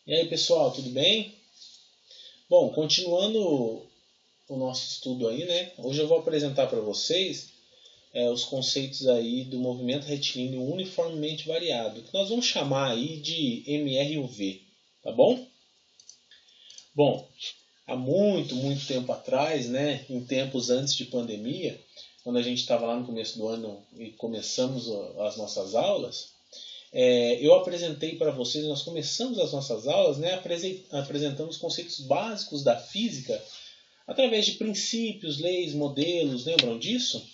E aí pessoal, tudo bem? Bom, continuando o nosso estudo aí, né? Hoje eu vou apresentar para vocês os conceitos aí do movimento retilíneo uniformemente variado, que nós vamos chamar aí de MRUV, tá bom? Bom, há muito tempo atrás, né? Em tempos antes de pandemia, quando a gente estava lá no começo do ano e começamos as nossas aulas, eu apresentei para vocês, nós começamos as nossas aulas, né, apresentando os conceitos básicos da física através de princípios, leis, modelos, lembram disso?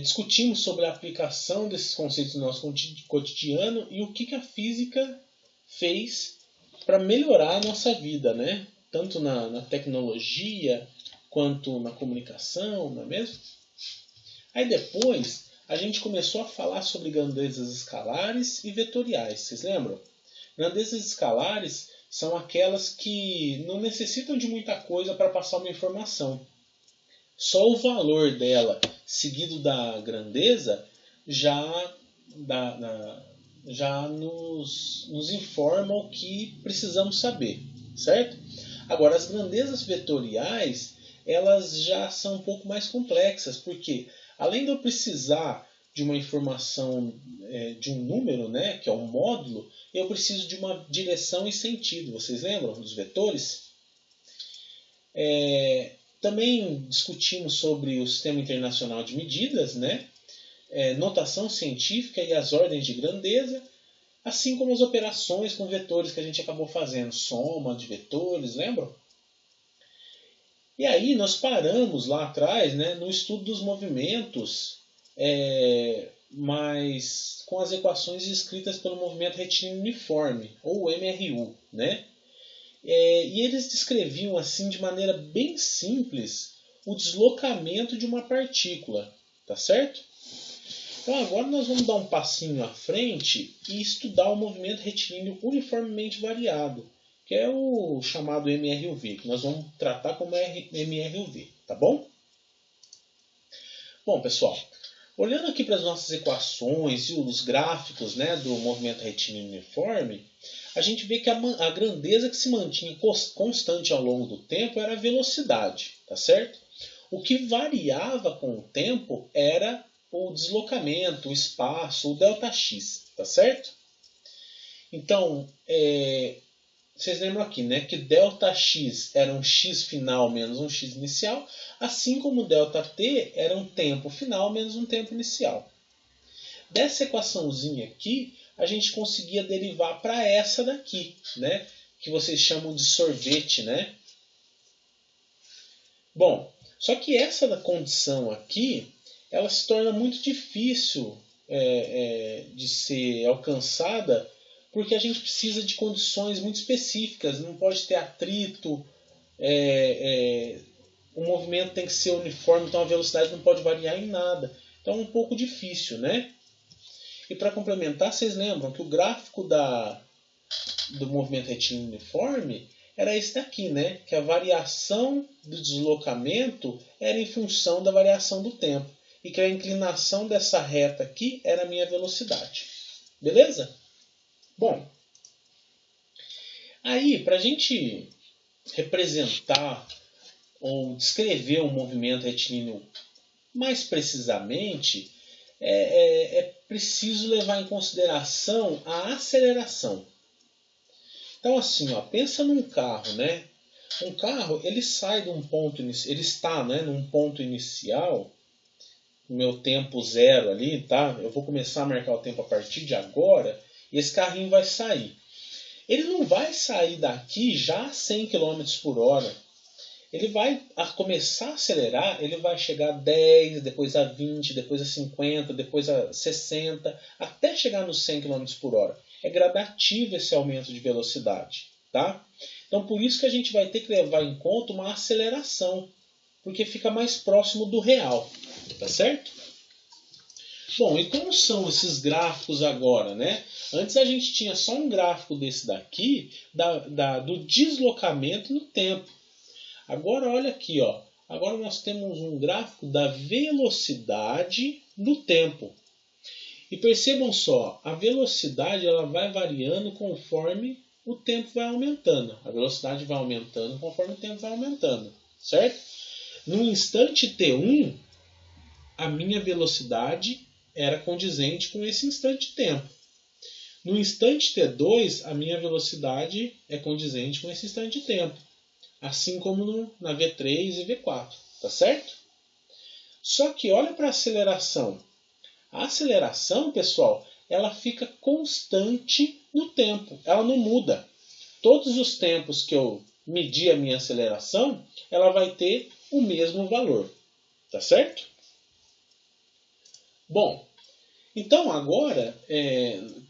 Discutimos sobre a aplicação desses conceitos no nosso cotidiano e o que a física fez para melhorar a nossa vida, né? Tanto na tecnologia quanto na comunicação, não é mesmo? Aí depois a gente começou a falar sobre grandezas escalares e vetoriais, vocês lembram? Grandezas escalares são aquelas que não necessitam de muita coisa para passar uma informação. Só o valor dela, seguido da grandeza, já nos informa o que precisamos saber, certo? Agora, as grandezas vetoriais, elas já são um pouco mais complexas, porque além de eu precisar de uma informação de um número, né, que é um módulo, eu preciso de uma direção e sentido. Vocês lembram dos vetores? Também discutimos sobre o Sistema Internacional de Medidas, né, notação científica e as ordens de grandeza, assim como as operações com vetores que a gente acabou fazendo, soma de vetores, lembram? E aí nós paramos lá atrás, né, no estudo dos movimentos, mas com as equações escritas pelo movimento retilíneo uniforme, ou MRU, né? E eles descreviam assim de maneira bem simples o deslocamento de uma partícula, tá certo? Então agora nós vamos dar um passinho à frente e estudar o movimento retilíneo uniformemente variado, que é o chamado MRUV, que nós vamos tratar como MRUV, tá bom? Bom, pessoal, olhando aqui para as nossas equações e os gráficos, né, do movimento retilíneo uniforme, a gente vê que a grandeza que se mantinha constante ao longo do tempo era a velocidade, tá certo? O que variava com o tempo era o deslocamento, o espaço, o ΔX, tá certo? Então, vocês lembram aqui, né, que ΔX era um x final menos um x inicial, assim como ΔT era um tempo final menos um tempo inicial. Dessa equaçãozinha aqui, a gente conseguia derivar para essa daqui, né, que vocês chamam de sorvete, né? Bom, só que essa da condição aqui, ela se torna muito difícil de ser alcançada, porque a gente precisa de condições muito específicas, não pode ter atrito, o movimento tem que ser uniforme, então a velocidade não pode variar em nada. Então é um pouco difícil, né? E para complementar, vocês lembram que o gráfico do movimento retilíneo uniforme era esse daqui, né? Que a variação do deslocamento era em função da variação do tempo. E que a inclinação dessa reta aqui era a minha velocidade. Beleza? Bom, aí para a gente representar ou descrever o movimento retilíneo mais precisamente, é preciso levar em consideração a aceleração. Então assim, ó, pensa num carro, né? Um carro, ele sai de um ponto, ele está, né, num ponto inicial, no meu tempo zero ali, tá? Eu vou começar a marcar o tempo a partir de agora, e esse carrinho vai sair. Ele não vai sair daqui já a 100 km por hora. Ele vai começar a acelerar, ele vai chegar a 10, depois a 20, depois a 50, depois a 60, até chegar nos 100 km por hora. É gradativo esse aumento de velocidade, tá? Então por isso que a gente vai ter que levar em conta uma aceleração, porque fica mais próximo do real, tá certo? Bom, e como são esses gráficos agora, né? Antes a gente tinha só um gráfico desse daqui, do deslocamento no tempo. Agora olha aqui, ó. Agora nós temos um gráfico da velocidade no tempo. E percebam só, a velocidade ela vai variando conforme o tempo vai aumentando. A velocidade vai aumentando conforme o tempo vai aumentando. Certo? No instante t1, a minha velocidade era condizente com esse instante de tempo. No instante t2, a minha velocidade é condizente com esse instante de tempo. Assim como na V3 e V4. Tá certo? Só que olha para a aceleração. A aceleração, pessoal, ela fica constante no tempo. Ela não muda. Todos os tempos que eu medir a minha aceleração, ela vai ter o mesmo valor. Tá certo? Bom, então agora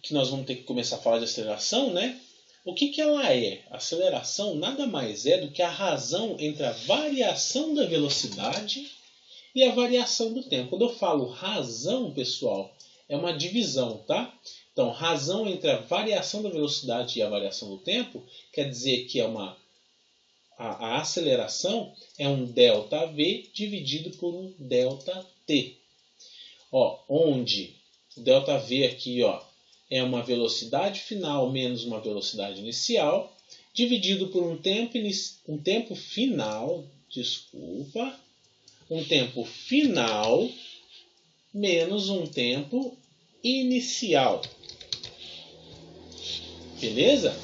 que nós vamos ter que começar a falar de aceleração, né? O que ela é? A aceleração nada mais é do que a razão entre a variação da velocidade e a variação do tempo. Quando eu falo razão, pessoal, é uma divisão, tá? Então, razão entre a variação da velocidade e a variação do tempo quer dizer que a aceleração é um ΔV dividido por um ΔT. Onde o ΔV aqui é uma velocidade final menos uma velocidade inicial, dividido por um tempo final, um tempo final menos um tempo inicial. Beleza?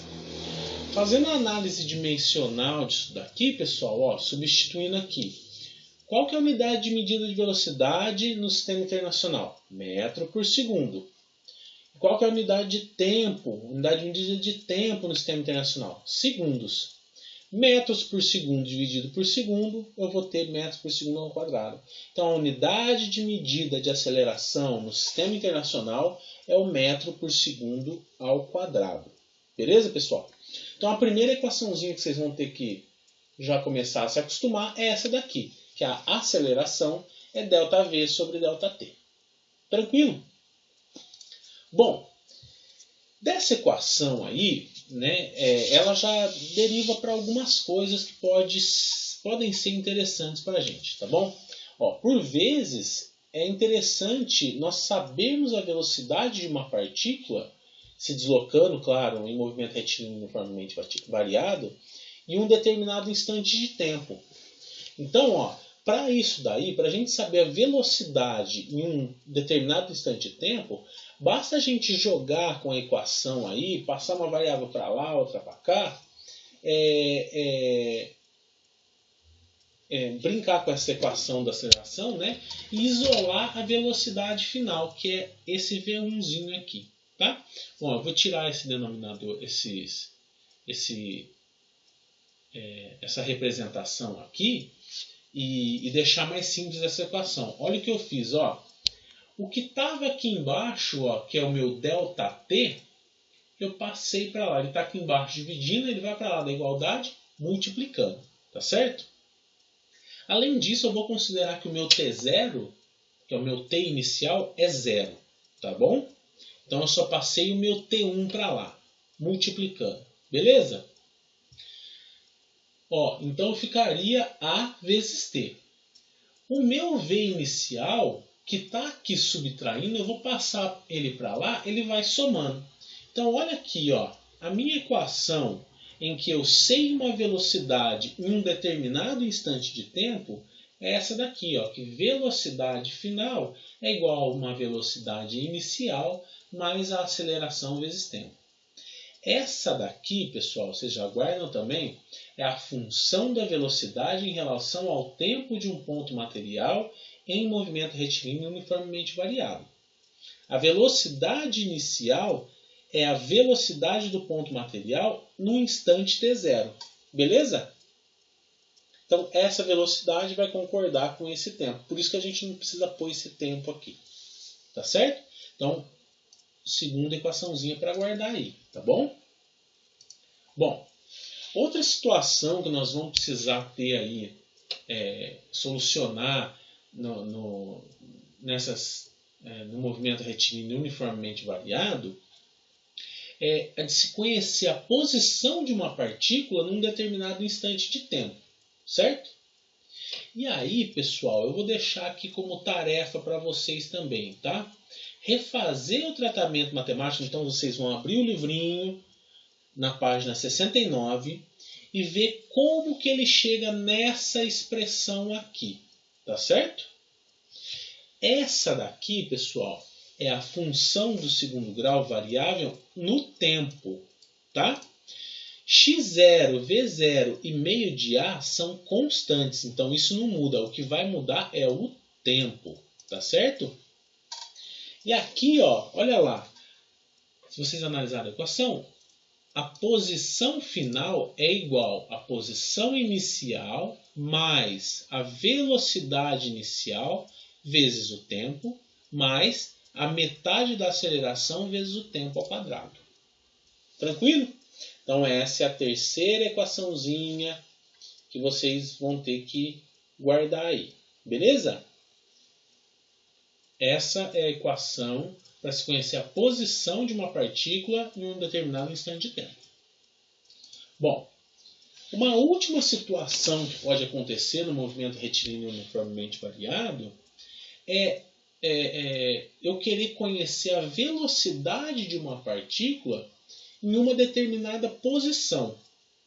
Fazendo a análise dimensional disso daqui, pessoal, substituindo aqui. Qual que é a unidade de medida de velocidade no sistema internacional? Metro por segundo. Qual que é a unidade de tempo? Unidade de medida de tempo no sistema internacional? Segundos. Metros por segundo dividido por segundo, eu vou ter metros por segundo ao quadrado. Então, a unidade de medida de aceleração no sistema internacional é o metro por segundo ao quadrado. Beleza, pessoal? Então, a primeira equaçãozinha que vocês vão ter que já começar a se acostumar é essa daqui, que a aceleração é ΔV sobre ΔT. Tranquilo? Bom, dessa equação aí, né, ela já deriva para algumas coisas que podem ser interessantes para a gente, tá bom? Por vezes, é interessante nós sabermos a velocidade de uma partícula se deslocando, claro, em movimento retilíneo uniformemente variado, em um determinado instante de tempo. Então, para isso daí, para a gente saber a velocidade em um determinado instante de tempo, basta a gente jogar com a equação aí, passar uma variável para lá, outra para cá, brincar com essa equação da aceleração, né, e isolar a velocidade final, que é esse V1zinho aqui. Tá? Bom, eu vou tirar esse denominador, essa representação aqui e deixar mais simples essa equação. Olha o que eu fiz. O que estava aqui embaixo, que é o meu ΔT, eu passei para lá. Ele está aqui embaixo dividindo, ele vai para lá da igualdade, multiplicando. Tá certo? Além disso, eu vou considerar que o meu T0, que é o meu T inicial, é zero. Tá bom? Então, eu só passei o meu T1 para lá, multiplicando. Beleza? Então, ficaria A vezes T. O meu V inicial, que está aqui subtraindo, eu vou passar ele para lá, ele vai somando. Então, olha aqui, a minha equação em que eu sei uma velocidade em um determinado instante de tempo é essa daqui, que velocidade final é igual a uma velocidade inicial mais a aceleração vezes tempo. Essa daqui, pessoal, vocês já guardam também, é a função da velocidade em relação ao tempo de um ponto material em movimento retilíneo uniformemente variado. A velocidade inicial é a velocidade do ponto material no instante t0. Beleza? Então, essa velocidade vai concordar com esse tempo. Por isso que a gente não precisa pôr esse tempo aqui. Tá certo? Então, segunda equaçãozinha para guardar aí, tá bom? Bom, outra situação que nós vamos precisar ter aí, solucionar no movimento retilíneo uniformemente variado, é de se conhecer a posição de uma partícula num determinado instante de tempo, certo? E aí, pessoal, eu vou deixar aqui como tarefa para vocês também, tá? Refazer o tratamento matemático, então vocês vão abrir o livrinho, na página 69 e ver como que ele chega nessa expressão aqui, tá certo? Essa daqui, pessoal, é a função do segundo grau variável no tempo, tá? x0, v0 e meio de a são constantes, então isso não muda. O que vai mudar é o tempo, tá certo? E aqui, ó, olha lá, se vocês analisarem a equação, a posição final é igual à posição inicial mais a velocidade inicial vezes o tempo, mais a metade da aceleração vezes o tempo ao quadrado. Tranquilo? Então essa é a terceira equaçãozinha que vocês vão ter que guardar aí. Beleza? Essa é a equação para se conhecer a posição de uma partícula em um determinado instante de tempo. Bom, uma última situação que pode acontecer no movimento retilíneo uniformemente variado é eu querer conhecer a velocidade de uma partícula em uma determinada posição,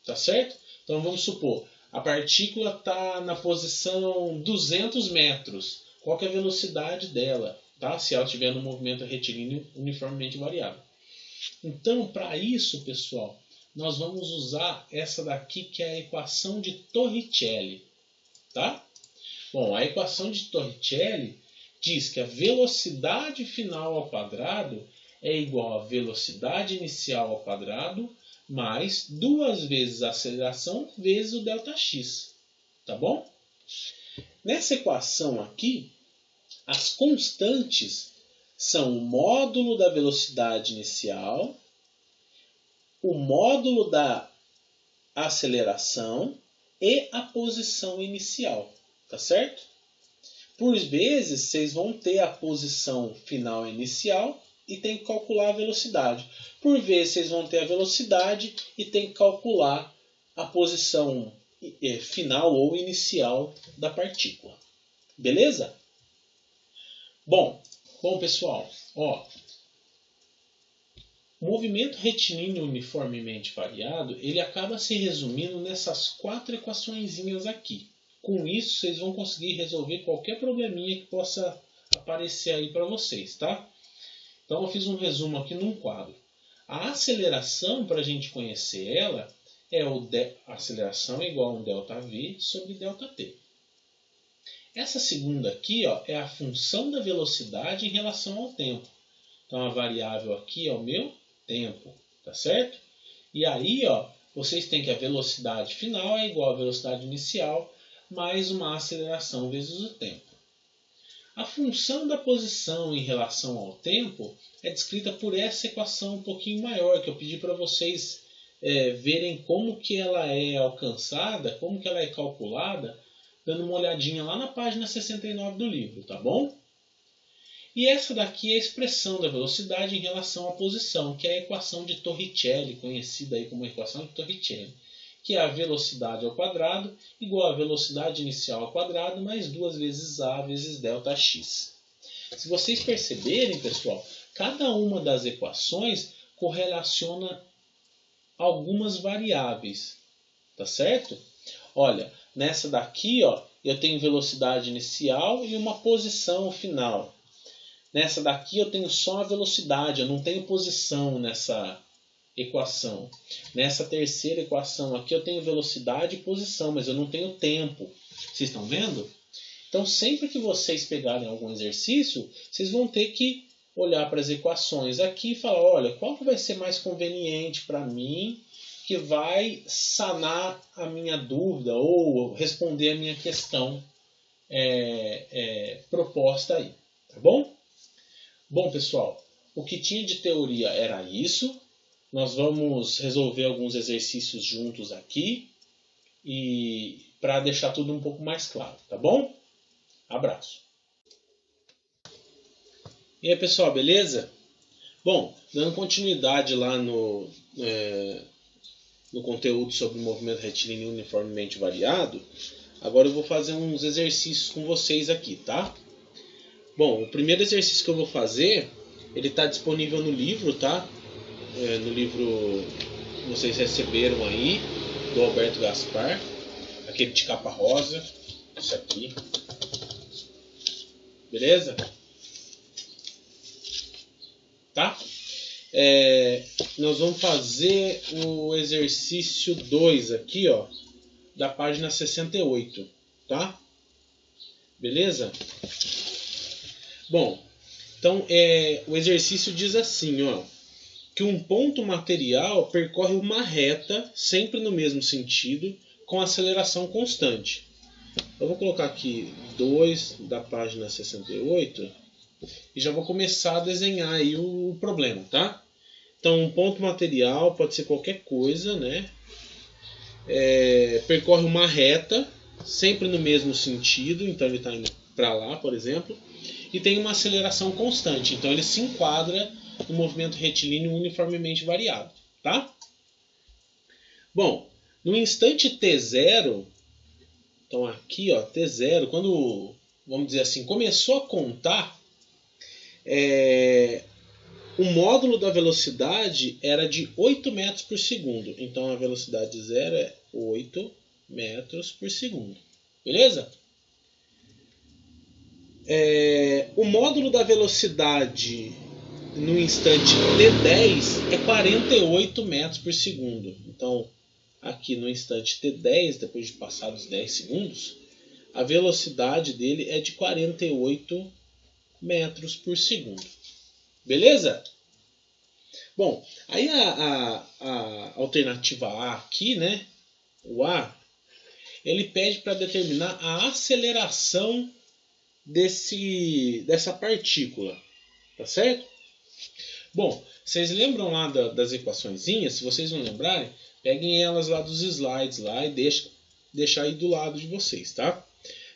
tá certo? Então vamos supor, a partícula está na posição 200 metros. Qual que é a velocidade dela, tá? Se ela estiver no movimento retilíneo uniformemente variável. Então, para isso, pessoal, nós vamos usar essa daqui que é a equação de Torricelli, tá? Bom, a equação de Torricelli diz que a velocidade final ao quadrado é igual à velocidade inicial ao quadrado mais 2 vezes a aceleração vezes o ΔX. Tá bom? Nessa equação aqui, as constantes são o módulo da velocidade inicial, o módulo da aceleração e a posição inicial. Tá certo? Por vezes, vocês vão ter a posição final inicial e tem que calcular a velocidade. Por vezes, vocês vão ter a velocidade e tem que calcular a posição final ou inicial da partícula. Beleza? Bom pessoal, ó, o movimento retilíneo uniformemente variado, ele acaba se resumindo nessas 4 equaçõezinhas aqui. Com isso, vocês vão conseguir resolver qualquer probleminha que possa aparecer aí para vocês, tá? Então, eu fiz um resumo aqui num quadro. A aceleração, para a gente conhecer ela, a aceleração é igual a um ΔV sobre ΔT. Essa segunda aqui, ó, é a função da velocidade em relação ao tempo. Então, a variável aqui é o meu tempo, tá certo? E aí, ó, vocês têm que a velocidade final é igual à velocidade inicial mais uma aceleração vezes o tempo. A função da posição em relação ao tempo é descrita por essa equação um pouquinho maior, que eu pedi para vocês verem como que ela é alcançada, como que ela é calculada, dando uma olhadinha lá na página 69 do livro, tá bom? E essa daqui é a expressão da velocidade em relação à posição, que é a equação de Torricelli, conhecida aí como equação de Torricelli, que é a velocidade ao quadrado igual a velocidade inicial ao quadrado mais 2 vezes a vezes ΔX. Se vocês perceberem, pessoal, cada uma das equações correlaciona algumas variáveis, tá certo? Olha, nessa daqui, ó, eu tenho velocidade inicial e uma posição final. Nessa daqui eu tenho só a velocidade, eu não tenho posição nessa equação. Nessa terceira equação aqui eu tenho velocidade e posição, mas eu não tenho tempo. Vocês estão vendo? Então sempre que vocês pegarem algum exercício, vocês vão ter que olhar para as equações aqui e falar, olha, qual que vai ser mais conveniente para mim, que vai sanar a minha dúvida ou responder a minha questão proposta aí, tá bom? Bom, pessoal, o que tinha de teoria era isso. Nós vamos resolver alguns exercícios juntos aqui e para deixar tudo um pouco mais claro, tá bom? Abraço. E aí, pessoal, beleza? Bom, dando continuidade lá no conteúdo sobre o movimento retilíneo uniformemente variado, agora eu vou fazer uns exercícios com vocês aqui, tá? Bom, o primeiro exercício que eu vou fazer, ele está disponível no livro, tá? No livro vocês receberam aí do Alberto Gaspar, aquele de capa rosa, isso aqui, beleza? Tá? Nós vamos fazer o exercício 2 aqui, ó, da página 68, tá? Beleza? Bom, então o exercício diz assim, ó, que um ponto material percorre uma reta, sempre no mesmo sentido, com aceleração constante. Eu vou colocar aqui 2 da página 68 e já vou começar a desenhar aí o problema, tá? Então, um ponto material pode ser qualquer coisa, né? Percorre uma reta, sempre no mesmo sentido, então ele está indo para lá, por exemplo, e tem uma aceleração constante, então ele se enquadra no movimento retilíneo uniformemente variado, tá? Bom, no instante t0, então aqui, ó, t0, quando, vamos dizer assim, começou a contar, o módulo da velocidade era de 8 metros por segundo. Então a velocidade zero é 8 metros por segundo. Beleza? O módulo da velocidade no instante t10 é 48 metros por segundo. Então, aqui no instante t10, depois de passados 10 segundos, a velocidade dele é de 48 metros por segundo. Beleza? Bom, aí a alternativa A aqui, né? O A, ele pede para determinar a aceleração dessa partícula. Tá certo? Bom, vocês lembram lá das equaçõezinhas? Se vocês não lembrarem, peguem elas lá dos slides lá e deixa aí do lado de vocês, tá?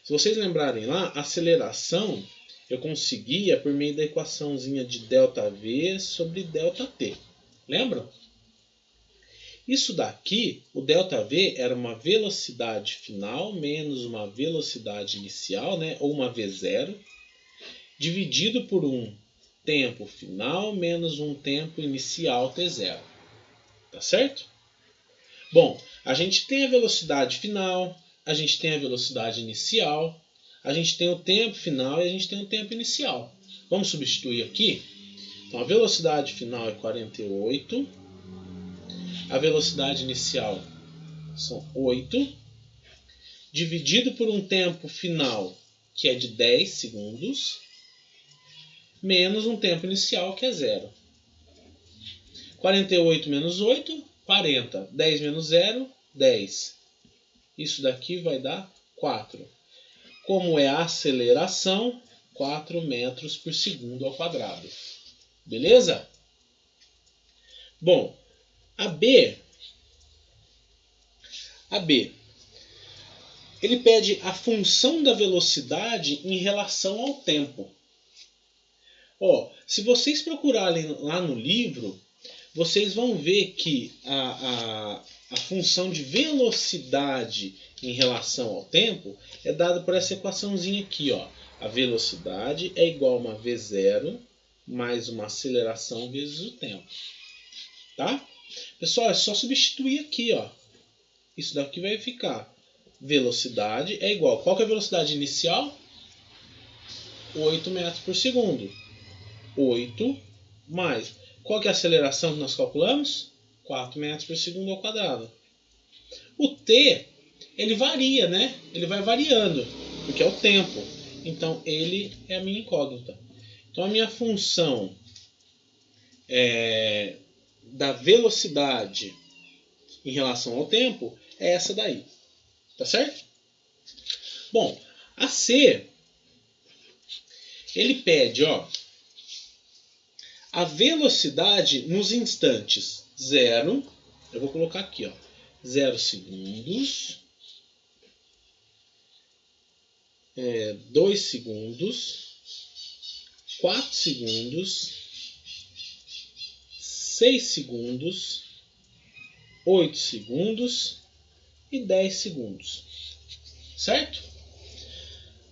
Se vocês lembrarem lá, a aceleração eu conseguia por meio da equaçãozinha de ΔV sobre ΔT. Lembram? Isso daqui, o ΔV era uma velocidade final menos uma velocidade inicial, né, ou uma V0, dividido por um tempo final menos um tempo inicial T0. Tá certo? Bom, a gente tem a velocidade final, a gente tem a velocidade inicial, a gente tem o tempo final e a gente tem o tempo inicial. Vamos substituir aqui? Então a velocidade final é 48, a velocidade inicial são 8, dividido por um tempo final que é de 10 segundos, menos um tempo inicial que é 0. 48 menos 8, 40. 10 menos 0, 10. Isso daqui vai dar 4. Como é a aceleração, 4 metros por segundo ao quadrado. Beleza? Bom, a B, ele pede a função da velocidade em relação ao tempo. Ó, se vocês procurarem lá no livro, vocês vão ver que a função de velocidade em relação ao tempo é dada por essa equaçãozinha aqui, ó. A velocidade é igual a uma V0 mais uma aceleração vezes o tempo. Tá? Pessoal, é só substituir aqui, ó. Isso daqui vai ficar. Velocidade é igual. Qual que é a velocidade inicial? 8 metros por segundo. 8 mais. Qual que é a aceleração que nós calculamos? 4 metros por segundo ao quadrado. O t, ele varia, né? Ele vai variando, porque é o tempo. Então, ele é a minha incógnita. Então, a minha função da velocidade em relação ao tempo é essa daí. Tá certo? Bom, a C, ele pede, ó, a velocidade nos instantes 0, eu vou colocar aqui, ó, 0 segundos, 2 segundos, 4 segundos, 6 segundos, 8 segundos e 10 segundos. Certo?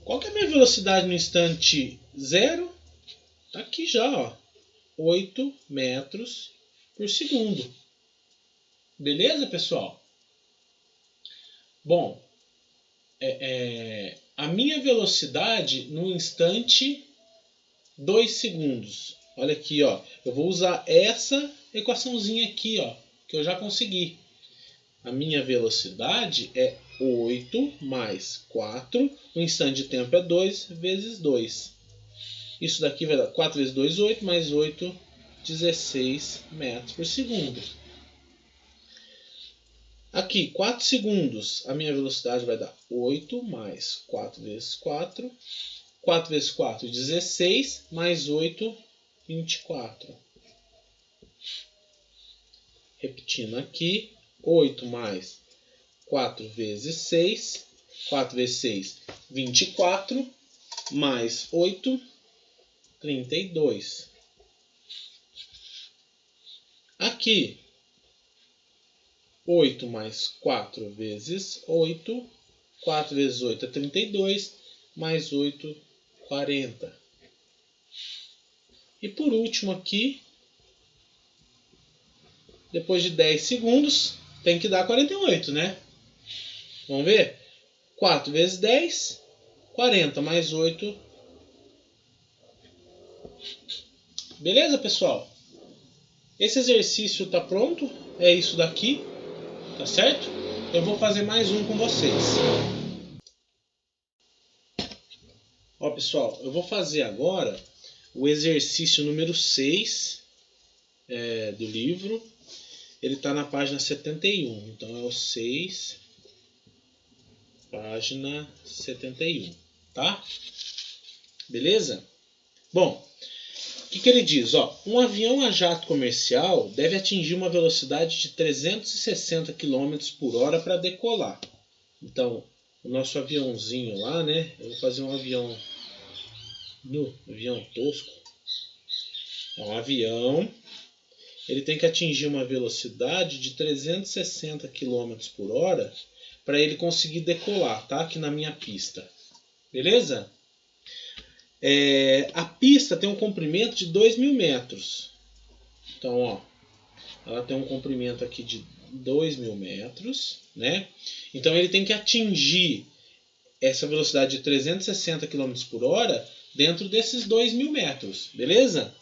Qual que é a minha velocidade no instante 0? Tá aqui já, ó. 8 metros por segundo. Beleza, pessoal? Bom, a minha velocidade no instante 2 segundos. Olha aqui, ó. Eu vou usar essa equaçãozinha aqui, ó, que eu já consegui. A minha velocidade é 8 mais 4. O instante de tempo é 2 vezes 2. Isso daqui vai dar 4 vezes 2, 8, mais 8, 16 metros por segundo. Aqui, 4 segundos, a minha velocidade vai dar 8 mais 4 vezes 4. 4 vezes 4, 16, mais 8, 24. Repetindo aqui, 8 mais 4 vezes 6. 4 vezes 6, 24, mais 8, 32. Aqui, 8 mais 4 vezes 8. 4 vezes 8 é 32, mais 8, 40. E por último aqui, depois de 10 segundos, tem que dar 48, né? Vamos ver? 4 vezes 10, 40, mais 8. Beleza, pessoal? Esse exercício está pronto. É isso daqui. Tá certo? Eu vou fazer mais um com vocês. Ó, pessoal, eu vou fazer agora o exercício número 6 do livro. Ele está na página 71. Então é o 6, página 71. Tá? Beleza? Bom, o que ele diz? Ó, um avião a jato comercial deve atingir uma velocidade de 360 km por hora para decolar. Então, o nosso aviãozinho lá, né? Eu vou fazer um avião tosco. É um avião. Ele tem que atingir uma velocidade de 360 km por hora para ele conseguir decolar, tá? Aqui na minha pista. Beleza? A pista tem um comprimento de 2.000 metros. Então, ó, ela tem um comprimento aqui de 2.000 metros, né? Então ele tem que atingir essa velocidade de 360 km por hora dentro desses 2.000 metros, beleza?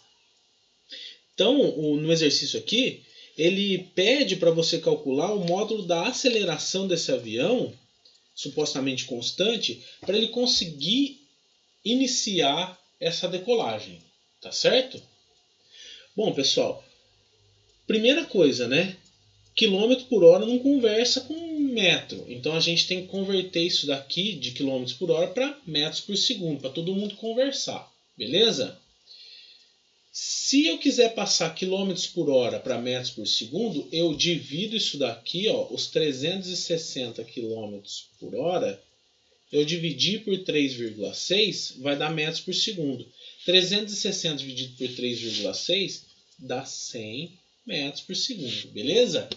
Então, no exercício aqui, ele pede para você calcular o módulo da aceleração desse avião, supostamente constante, para ele conseguir iniciar essa decolagem, tá certo? Bom, pessoal, primeira coisa, né? Quilômetro por hora não conversa com metro. Então a gente tem que converter isso daqui de quilômetros por hora para metros por segundo, para todo mundo conversar. Beleza? Se eu quiser passar quilômetros por hora para metros por segundo, eu divido isso daqui, ó, os 360 quilômetros por hora, eu dividi por 3,6 vai dar metros por segundo. 360 dividido por 3,6 dá 100 metros por segundo, beleza?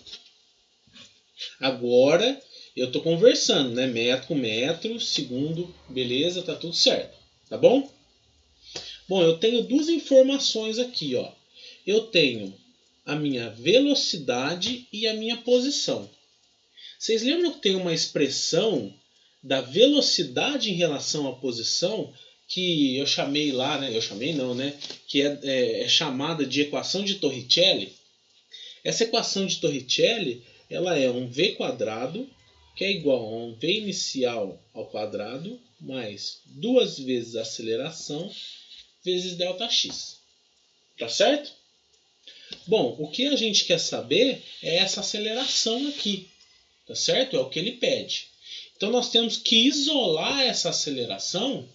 Agora eu estou conversando, né? Metro com metro, segundo, beleza? Tá tudo certo, tá bom? Bom, eu tenho duas informações aqui, ó. Eu tenho a minha velocidade e a minha posição. Vocês lembram que tem uma expressão da velocidade em relação à posição que eu chamei lá, né? Eu chamei não, né? Que é chamada de equação de Torricelli. Essa equação de Torricelli, ela é um v quadrado que é igual a um v inicial ao quadrado mais 2 vezes a aceleração vezes ΔX. Tá certo? Bom, o que a gente quer saber é essa aceleração aqui. Tá certo? É o que ele pede. Então nós temos que isolar essa aceleração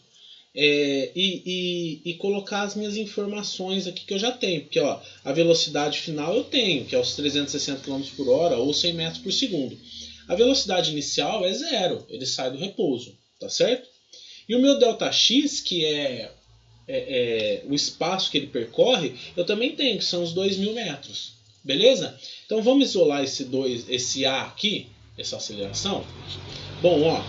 e colocar as minhas informações aqui que eu já tenho. Porque ó, a velocidade final eu tenho, que é os 360 km por hora ou 100 metros por segundo. A velocidade inicial é zero, ele sai do repouso, tá certo? E o meu ΔX, que é o espaço que ele percorre, eu também tenho, que são os 2.000 metros. Beleza? Então vamos isolar esse A aqui, essa aceleração. Bom, ó,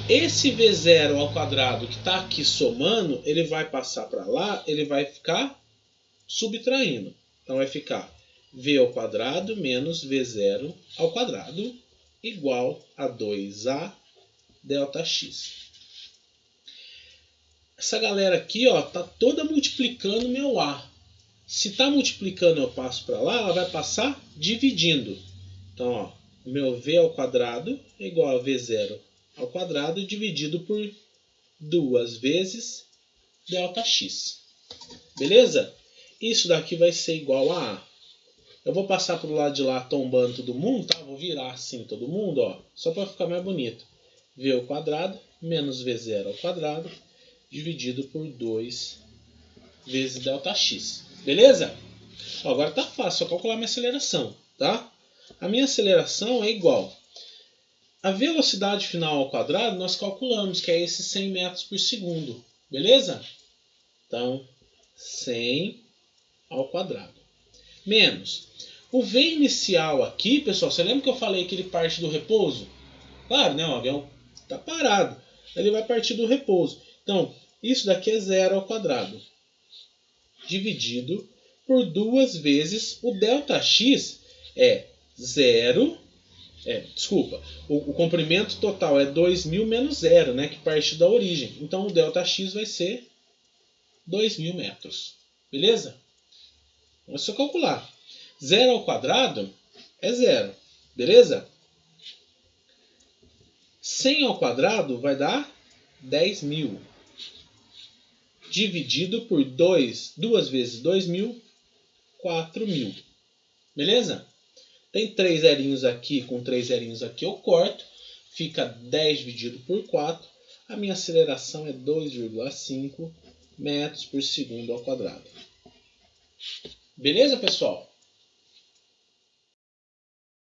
esse V0 ao quadrado que está aqui somando, ele vai passar para lá, ele vai ficar subtraindo. Então vai ficar v ao quadrado menos v0 ao quadrado igual a 2a ΔX. Essa galera aqui, ó, tá toda multiplicando meu A. Se está multiplicando, eu passo para lá, ela vai passar dividindo. Então, ó, o meu v ao quadrado é igual a v0 ao quadrado dividido por 2 vezes ΔX. Beleza? Isso daqui vai ser igual a A. Eu vou passar para o lado de lá tombando todo mundo, tá? Vou virar assim todo mundo, ó, só para ficar mais bonito. V ao quadrado menos v0 ao quadrado dividido por 2 vezes ΔX. Beleza? Ó, agora tá fácil, só calcular minha aceleração, tá? A minha aceleração é igual. A velocidade final ao quadrado nós calculamos, que é esses 100 metros por segundo. Beleza? Então, 100 ao quadrado. Menos. O V inicial aqui, pessoal, você lembra que eu falei que ele parte do repouso? Claro, né? O avião está parado. Ele vai partir do repouso. Então, isso daqui é 0 ao quadrado. Dividido por 2 vezes o ΔX é 0. Desculpa. O comprimento total é 2.000 menos 0, né? Que parte da origem. Então, o ΔX vai ser 2.000 metros. Beleza? É só calcular. 0 ao quadrado é 0. Beleza? 100 ao quadrado vai dar 10.000. Dividido por 2 vezes 2.000, 4.000. Beleza? Tem 3 zerinhos aqui com 3 zerinhos aqui. Eu corto. Fica 10 dividido por 4. A minha aceleração é 2,5 metros por segundo ao quadrado. Beleza, pessoal?